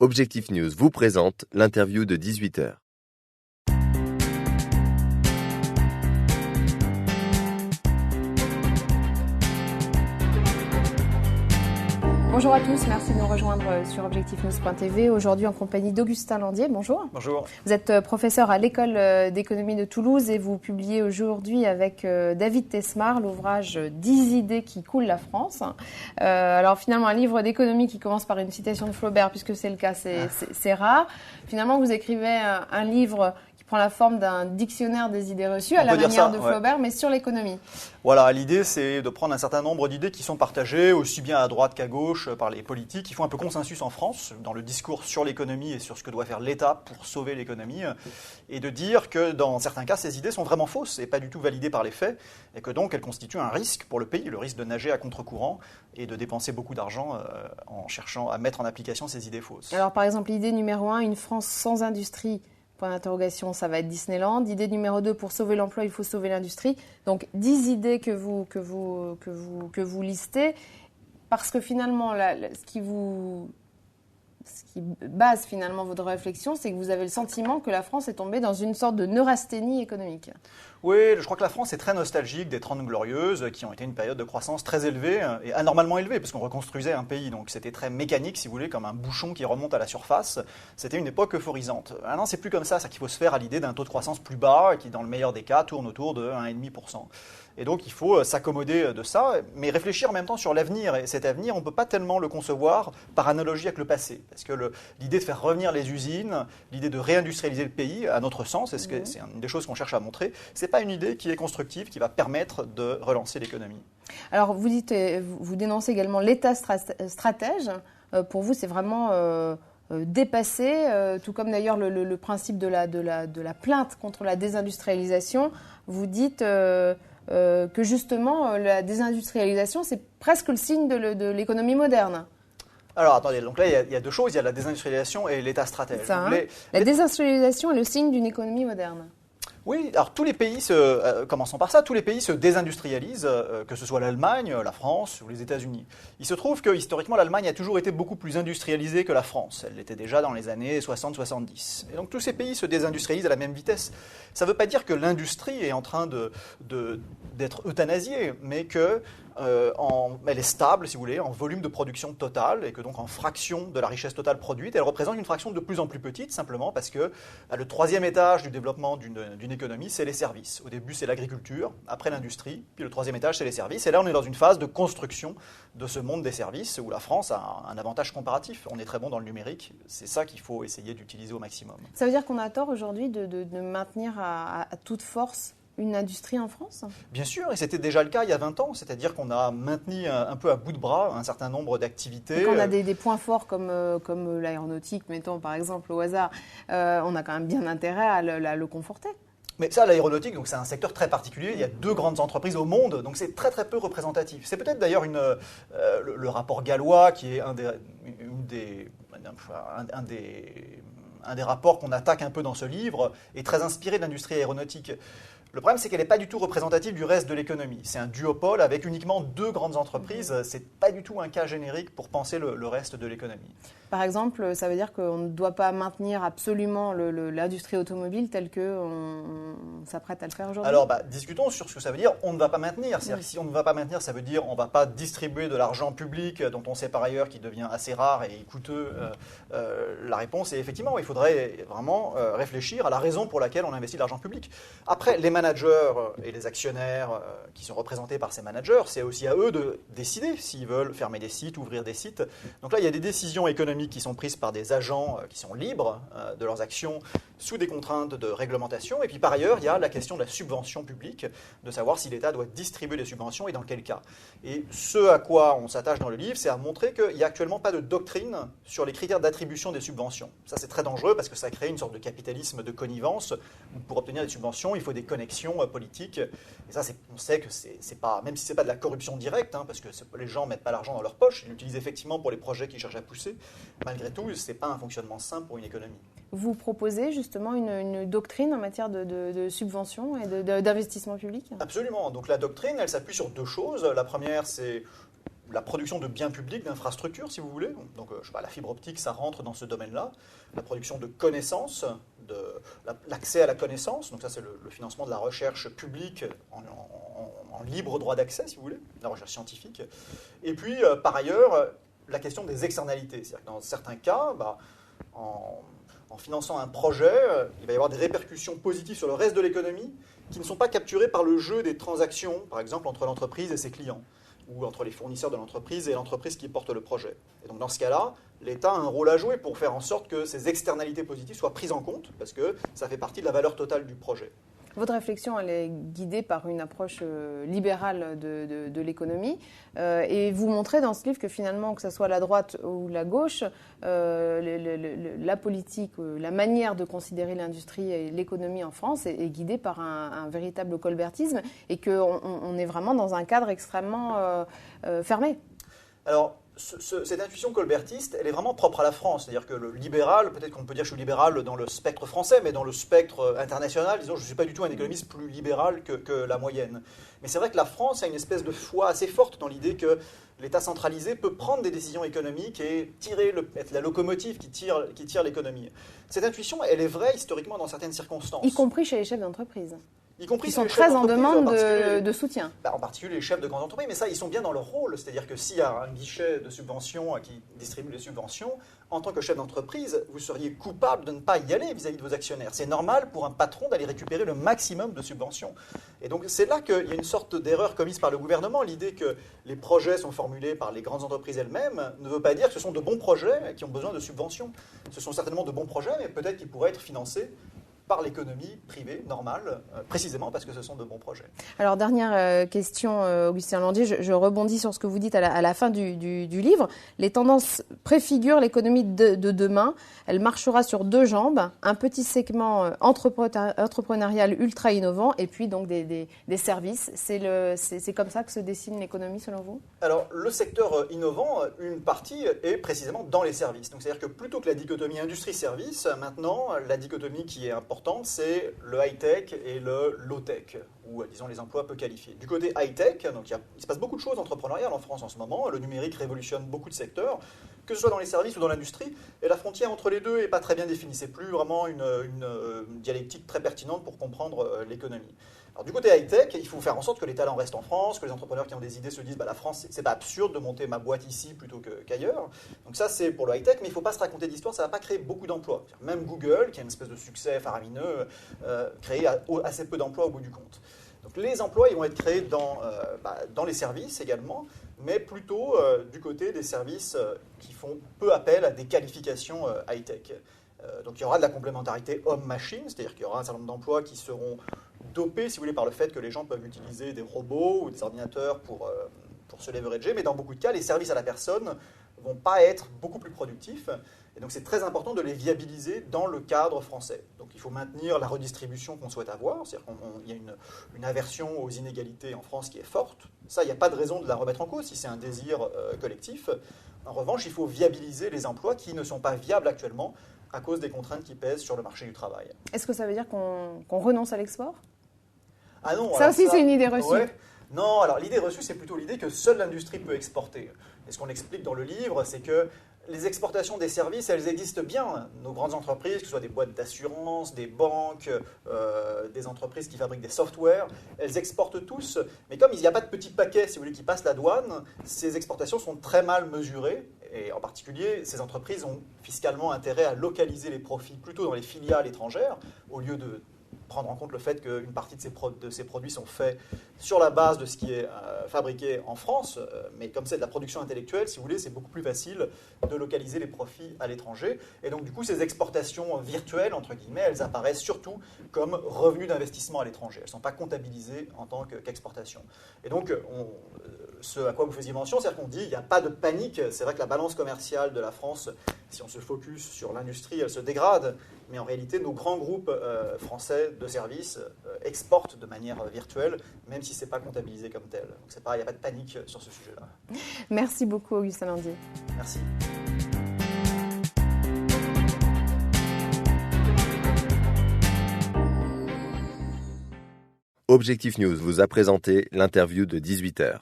Objectif News vous présente l'interview de 18h. Bonjour à tous, merci de nous rejoindre sur objectifnews.tv. Aujourd'hui en compagnie d'Augustin Landier, bonjour. Bonjour. Vous êtes professeur à l'école d'économie de Toulouse et vous publiez aujourd'hui avec David Tesmar l'ouvrage 10 idées qui coulent la France. Alors finalement un livre d'économie qui commence par une citation de Flaubert, puisque c'est le cas, c'est rare. Finalement vous écrivez un livre qui prend la forme d'un dictionnaire des idées reçues, à la manière de Flaubert, mais sur l'économie. Voilà, l'idée c'est de prendre un certain nombre d'idées qui sont partagées aussi bien à droite qu'à gauche par les politiques, qui font un peu consensus en France dans le discours sur l'économie et sur ce que doit faire l'État pour sauver l'économie, et de dire que dans certains cas ces idées sont vraiment fausses et pas du tout validées par les faits, et que donc elles constituent un risque pour le pays, le risque de nager à contre-courant et de dépenser beaucoup d'argent en cherchant à mettre en application ces idées fausses. Alors par exemple, idée numéro 1, une France sans industrie. Point d'interrogation, ça va être Disneyland. Idée numéro 2, pour sauver l'emploi, il faut sauver l'industrie. Donc 10 idées que vous listez, parce que finalement, ce qui base finalement votre réflexion, c'est que vous avez le sentiment que la France est tombée dans une sorte de neurasthénie économique. Oui, je crois que la France est très nostalgique des 30 Glorieuses, qui ont été une période de croissance très élevée et anormalement élevée, parce qu'on reconstruisait un pays, donc c'était très mécanique, si vous voulez, comme un bouchon qui remonte à la surface. C'était une époque euphorisante. Maintenant, c'est plus comme ça, c'est qu'il faut se faire à l'idée d'un taux de croissance plus bas, qui dans le meilleur des cas tourne autour de 1,5%. Et donc, il faut s'accommoder de ça, mais réfléchir en même temps sur l'avenir. Et cet avenir, on ne peut pas tellement le concevoir par analogie avec le passé. Parce que l'idée de faire revenir les usines, l'idée de réindustrialiser le pays, à notre sens, et c'est une des choses qu'on cherche à montrer, ce n'est pas une idée qui est constructive, qui va permettre de relancer l'économie. Alors, vous dénoncez également l'État stratège. Pour vous, c'est vraiment dépassé, tout comme d'ailleurs le principe de la plainte contre la désindustrialisation. Vous dites que justement, la désindustrialisation, c'est presque le signe de l'économie moderne. Alors attendez, donc là il y a deux choses, il y a la désindustrialisation et l'État stratège. La désindustrialisation est le signe d'une économie moderne. Oui, alors tous les pays, commençons par ça, tous les pays se désindustrialisent, que ce soit l'Allemagne, la France ou les États-Unis. Il se trouve que historiquement l'Allemagne a toujours été beaucoup plus industrialisée que la France. Elle l'était déjà dans les années 60-70. Et donc tous ces pays se désindustrialisent à la même vitesse. Ça ne veut pas dire que l'industrie est en train d'être euthanasiée, mais que elle est stable, si vous voulez, en volume de production totale, et que donc en fraction de la richesse totale produite, elle représente une fraction de plus en plus petite, simplement parce que le troisième étage du développement d'une économie, c'est les services. Au début, c'est l'agriculture, après l'industrie, puis le troisième étage, c'est les services. Et là, on est dans une phase de construction de ce monde des services, où la France a un avantage comparatif. On est très bon dans le numérique, c'est ça qu'il faut essayer d'utiliser au maximum. Ça veut dire qu'on a tort aujourd'hui de maintenir à toute force une industrie en France ? Bien sûr, et c'était déjà le cas il y a 20 ans, c'est-à-dire qu'on a maintenu un peu à bout de bras un certain nombre d'activités. Et quand on a des points forts comme l'aéronautique, mettons par exemple au hasard, on a quand même bien intérêt à le conforter. Mais ça, l'aéronautique, donc c'est un secteur très particulier. Il y a 2 grandes entreprises au monde, donc c'est très très peu représentatif. C'est peut-être d'ailleurs le rapport gallois qui est un des rapports qu'on attaque un peu dans ce livre, est très inspiré de l'industrie aéronautique. Le problème, c'est qu'elle n'est pas du tout représentative du reste de l'économie. C'est un duopole avec uniquement 2 grandes entreprises. Ce n'est pas du tout un cas générique pour penser le reste de l'économie. Par exemple, ça veut dire qu'on ne doit pas maintenir absolument l'industrie automobile telle qu'on s'apprête à le faire aujourd'hui ? Alors, discutons sur ce que ça veut dire. On ne va pas maintenir. C'est-à-dire que si on ne va pas maintenir, ça veut dire qu'on ne va pas distribuer de l'argent public dont on sait par ailleurs qu'il devient assez rare et coûteux. La réponse est effectivement, il faudrait vraiment réfléchir à la raison pour laquelle on investit de l'argent public. Après, les managers et les actionnaires qui sont représentés par ces managers, c'est aussi à eux de décider s'ils veulent fermer des sites, ouvrir des sites. Donc là, il y a des décisions économiques qui sont prises par des agents qui sont libres de leurs actions sous des contraintes de réglementation. Et puis par ailleurs, il y a la question de la subvention publique, de savoir si l'État doit distribuer des subventions et dans quel cas. Et ce à quoi on s'attache dans le livre, c'est à montrer qu'il n'y a actuellement pas de doctrine sur les critères d'attribution des subventions. Ça, c'est très dangereux parce que ça crée une sorte de capitalisme de connivence où pour obtenir des subventions, il faut des connexions politiques. Et ça, on sait que c'est pas, même si ce n'est pas de la corruption directe, parce que les gens ne mettent pas l'argent dans leur poche, ils l'utilisent effectivement pour les projets qu'ils cherchent à pousser. Malgré tout, ce n'est pas un fonctionnement simple pour une économie. Vous proposez justement une doctrine en matière de subventions et d'investissement public ? Absolument. Donc la doctrine, elle s'appuie sur 2 choses. La première, c'est la production de biens publics, d'infrastructures, si vous voulez. Donc, la fibre optique, ça rentre dans ce domaine-là. La production de connaissances, l'accès à la connaissance. Donc, ça, c'est le financement de la recherche publique en libre droit d'accès, si vous voulez, la recherche scientifique. Et puis, par ailleurs, la question des externalités. C'est-à-dire que dans certains cas, en finançant un projet, il va y avoir des répercussions positives sur le reste de l'économie qui ne sont pas capturées par le jeu des transactions, par exemple, entre l'entreprise et ses clients, ou entre les fournisseurs de l'entreprise et l'entreprise qui porte le projet. Et donc dans ce cas-là, l'État a un rôle à jouer pour faire en sorte que ces externalités positives soient prises en compte, parce que ça fait partie de la valeur totale du projet. Votre réflexion, elle est guidée par une approche libérale de l'économie. Et vous montrez dans ce livre que finalement, que ce soit la droite ou la gauche, la politique, la manière de considérer l'industrie et l'économie en France est guidée par un véritable colbertisme et qu'on est vraiment dans un cadre extrêmement fermé. Alors, cette intuition colbertiste, elle est vraiment propre à la France. C'est-à-dire que le libéral, peut-être qu'on peut dire que je suis libéral dans le spectre français, mais dans le spectre international, disons, je ne suis pas du tout un économiste plus libéral que la moyenne. Mais c'est vrai que la France a une espèce de foi assez forte dans l'idée que l'État centralisé peut prendre des décisions économiques et être la locomotive qui tire l'économie. Cette intuition, elle est vraie historiquement dans certaines circonstances. Y compris chez les chefs d'entreprise. Qui sont très en demande de soutien. En particulier les chefs de grandes entreprises, mais ça, ils sont bien dans leur rôle. C'est-à-dire que s'il y a un guichet de subventions qui distribue les subventions, en tant que chef d'entreprise, vous seriez coupable de ne pas y aller vis-à-vis de vos actionnaires. C'est normal pour un patron d'aller récupérer le maximum de subventions. Et donc c'est là qu'il y a une sorte d'erreur commise par le gouvernement. L'idée que les projets sont formulés par les grandes entreprises elles-mêmes ne veut pas dire que ce sont de bons projets qui ont besoin de subventions. Ce sont certainement de bons projets, mais peut-être qu'ils pourraient être financés par l'économie privée normale, précisément parce que ce sont de bons projets. Alors, dernière question, Augustin Landier, je rebondis sur ce que vous dites à la fin du livre. Les tendances préfigurent l'économie de demain. Elle marchera sur deux jambes, un petit segment entrepreneurial ultra innovant et puis donc des services. C'est comme ça que se dessine l'économie selon vous ? Alors, le secteur innovant, une partie est précisément dans les services. Donc, c'est-à-dire que plutôt que la dichotomie industrie-service, maintenant, la dichotomie qui est importante, c'est le high-tech et le low-tech, ou disons les emplois peu qualifiés. Du côté high-tech, donc il se passe beaucoup de choses entrepreneuriales en France en ce moment. Le numérique révolutionne beaucoup de secteurs, que ce soit dans les services ou dans l'industrie, et la frontière entre les deux n'est pas très bien définie. C'est plus vraiment une dialectique très pertinente pour comprendre l'économie. Alors, du côté high-tech, il faut faire en sorte que les talents restent en France, que les entrepreneurs qui ont des idées se disent la France, c'est pas absurde de monter ma boîte ici plutôt qu'ailleurs. Donc ça, c'est pour le high-tech, mais il ne faut pas se raconter d'histoire, ça ne va pas créer beaucoup d'emplois. Même Google, qui a une espèce de succès faramineux, crée assez peu d'emplois au bout du compte. Donc les emplois, ils vont être créés dans les services également, mais plutôt du côté des services qui font peu appel à des qualifications high-tech. Donc il y aura de la complémentarité homme-machine, c'est-à-dire qu'il y aura un certain nombre d'emplois qui seront dopés, si vous voulez, par le fait que les gens peuvent utiliser des robots ou des ordinateurs pour se leverager, mais dans beaucoup de cas, les services à la personne ne vont pas être beaucoup plus productifs. Et donc c'est très important de les viabiliser dans le cadre français. Donc il faut maintenir la redistribution qu'on souhaite avoir, c'est-à-dire qu'il y a une aversion aux inégalités en France qui est forte. Ça, il n'y a pas de raison de la remettre en cause si c'est un désir collectif. En revanche, il faut viabiliser les emplois qui ne sont pas viables actuellement à cause des contraintes qui pèsent sur le marché du travail. Est-ce que ça veut dire qu'on renonce à l'export ? Ah non. Ça aussi, c'est une idée reçue. Ouais. Non, alors l'idée reçue, c'est plutôt l'idée que seule l'industrie peut exporter. Et ce qu'on explique dans le livre, c'est que les exportations des services, elles existent bien. Nos grandes entreprises, que ce soit des boîtes d'assurance, des banques, des entreprises qui fabriquent des softwares, elles exportent tous. Mais comme il n'y a pas de petits paquets, si vous voulez, qui passent la douane, ces exportations sont très mal mesurées. Et en particulier, ces entreprises ont fiscalement intérêt à localiser les profits plutôt dans les filiales étrangères, au lieu de prendre en compte le fait qu'une partie de ces produits sont faits sur la base de ce qui est fabriqué en France. Mais comme c'est de la production intellectuelle, si vous voulez, c'est beaucoup plus facile de localiser les profits à l'étranger. Et donc, du coup, ces exportations virtuelles, entre guillemets, elles apparaissent surtout comme revenus d'investissement à l'étranger. Elles ne sont pas comptabilisées en tant qu'exportation. Et donc, ce à quoi vous faisiez mention, c'est-à-dire qu'on dit qu'il n'y a pas de panique. C'est vrai que la balance commerciale de la France, si on se focus sur l'industrie, elle se dégrade. Mais en réalité, nos grands groupes français de services exportent de manière virtuelle, même si ce n'est pas comptabilisé comme tel. Donc c'est pareil, il n'y a pas de panique sur ce sujet-là. Merci beaucoup, Augustin Landier. Merci. Objectif News vous a présenté l'interview de 18h.